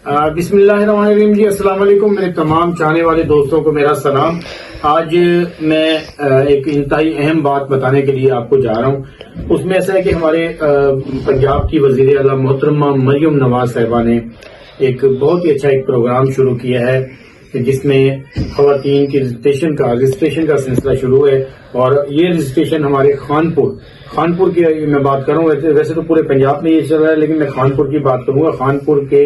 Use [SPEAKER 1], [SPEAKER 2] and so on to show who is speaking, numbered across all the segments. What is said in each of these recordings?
[SPEAKER 1] بسم اللہ الرحمن الرحیم جی، السلام علیکم میرے تمام چاہنے والے دوستوں کو میرا سلام۔ آج میں ایک انتہائی اہم بات بتانے کے لیے آپ کو جا رہا ہوں۔ اس میں ایسا ہے کہ ہمارے پنجاب کی وزیر اعلیٰ محترمہ مریم نواز صاحبہ نے ایک بہت ہی اچھا ایک پروگرام شروع کیا ہے جس میں خواتین کی رجسٹریشن کا سلسلہ شروع ہے، اور یہ رجسٹریشن ہمارے خانپور کی میں بات کروں، ویسے تو پورے پنجاب میں یہ چل رہا ہے، لیکن میں خانپور کی بات کروں گا۔ خانپور کے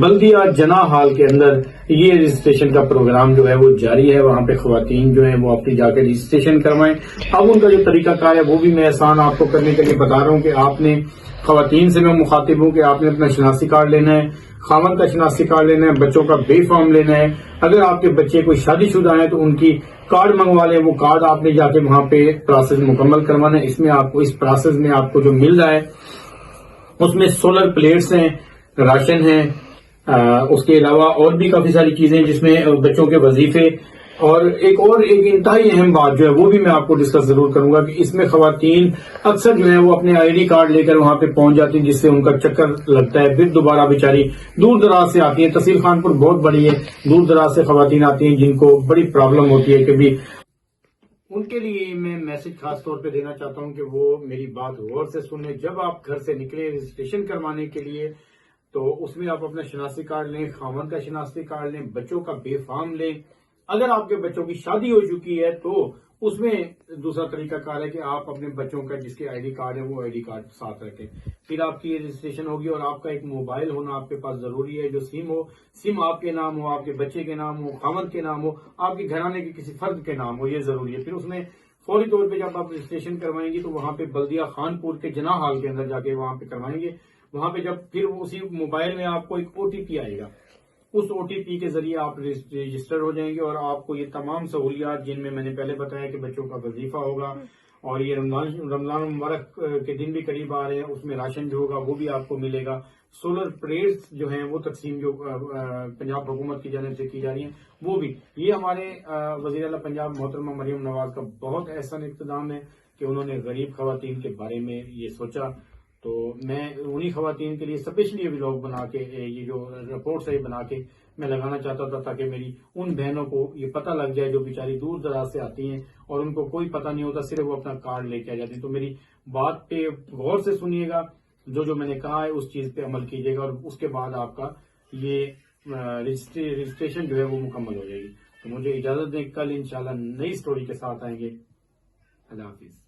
[SPEAKER 1] بلدیہ جناح ہال کے اندر یہ رجسٹریشن کا پروگرام جو ہے وہ جاری ہے۔ وہاں پہ خواتین جو ہیں وہ اپنی جا کے رجسٹریشن کروائیں۔ اب ان کا جو طریقہ کار ہے وہ بھی میں آسان آپ کو کرنے کے لیے بتا رہا ہوں کہ آپ نے خواتین سے میں مخاطب ہوں کہ آپ نے اپنا شناختی کارڈ لینا ہے، خاوند کا شناختی کارڈ لینا ہے، بچوں کا بے فارم لینا ہے۔ اگر آپ کے بچے کوئی شادی شدہ ہیں تو ان کی کارڈ منگوا لیں، وہ کارڈ آپ نے جا کے وہاں پہ پروسیس مکمل کروانا ہے۔ اس میں آپ کو اس پروسیس میں آپ کو جو مل رہا ہے اس میں سولر پلیٹس ہیں، راشن ہے، اس کے علاوہ اور بھی کافی ساری چیزیں جس میں بچوں کے وظیفے، اور ایک انتہائی اہم بات جو ہے وہ بھی میں آپ کو ڈسکس ضرور کروں گا کہ اس میں خواتین اکثر جو ہے وہ اپنے آئی ڈی کارڈ لے کر وہاں پہ پہنچ جاتی ہیں، جس سے ان کا چکر لگتا ہے، پھر دوبارہ بیچاری دور دراز سے آتی ہیں۔ تحصیل خانپور بہت بڑی ہے، دور دراز سے خواتین آتی ہیں جن کو بڑی پرابلم ہوتی ہے کہ بھی ان کے لیے میں میسج خاص طور پہ دینا چاہتا ہوں کہ وہ میری بات غور سے سنیں۔ جب آپ گھر سے نکلے رجسٹریشن کروانے کے لیے تو اس میں آپ اپنا شناختی کارڈ لیں، خاوند کا شناختی کارڈ لیں، بچوں کا بے فارم لیں۔ اگر آپ کے بچوں کی شادی ہو چکی ہے تو اس میں دوسرا طریقہ کار ہے کہ آپ اپنے بچوں کا جس کے آئی ڈی کارڈ ہے وہ آئی ڈی کارڈ ساتھ رکھیں۔ پھر آپ کی رجسٹریشن ہوگی، اور آپ کا ایک موبائل ہونا آپ کے پاس ضروری ہے، جو سم آپ کے نام ہو، آپ کے بچے کے نام ہو، خاوند کے نام ہو، آپ کے گھرانے کے کسی فرد کے نام ہو، یہ ضروری ہے۔ پھر اس میں فوری طور پہ جب آپ رجسٹریشن کروائیں گی تو وہاں پہ بلدیہ خانپور کے جناح ہال کے اندر جا کے وہاں پہ کروائیں گے۔ وہاں پہ جب پھر اسی موبائل میں آپ کو ایک او ٹی پی آئے گا، اس او ٹی پی کے ذریعے آپ رجسٹر ہو جائیں گے، اور آپ کو یہ تمام سہولیات جن میں نے پہلے بتایا کہ بچوں کا وظیفہ ہوگا، اور یہ رمضان مبارک کے دن بھی قریب آ رہے ہیں، اس میں راشن جو ہوگا وہ بھی آپ کو ملے گا۔ سولر پلیٹس جو ہیں وہ تقسیم جو پنجاب حکومت کی جانب سے کی جا رہی ہیں وہ بھی، یہ ہمارے وزیر اعلیٰ پنجاب محترمہ مریم نواز کا بہت احسن اقتدام ہے کہ انہوں نے غریب خواتین کے بارے میں یہ سوچا۔ تو میں انہی خواتین کے لیے اسپیشلی یہ ولاگ بنا کے، یہ جو رپورٹس ہے بنا کے میں لگانا چاہتا تھا، تاکہ میری ان بہنوں کو یہ پتہ لگ جائے جو بیچاری دور دراز سے آتی ہیں اور ان کو کوئی پتہ نہیں ہوتا، صرف وہ اپنا کارڈ لے کے آ جاتی ہیں۔ تو میری بات پہ غور سے سنیے گا، جو میں نے کہا ہے اس چیز پہ عمل کیجیے گا، اور اس کے بعد آپ کا یہ رجسٹریشن جو ہے وہ مکمل ہو جائے گی۔ تو مجھے اجازت دیں، کل انشاءاللہ نئی سٹوری کے ساتھ آئیں گے۔ اللہ حافظ۔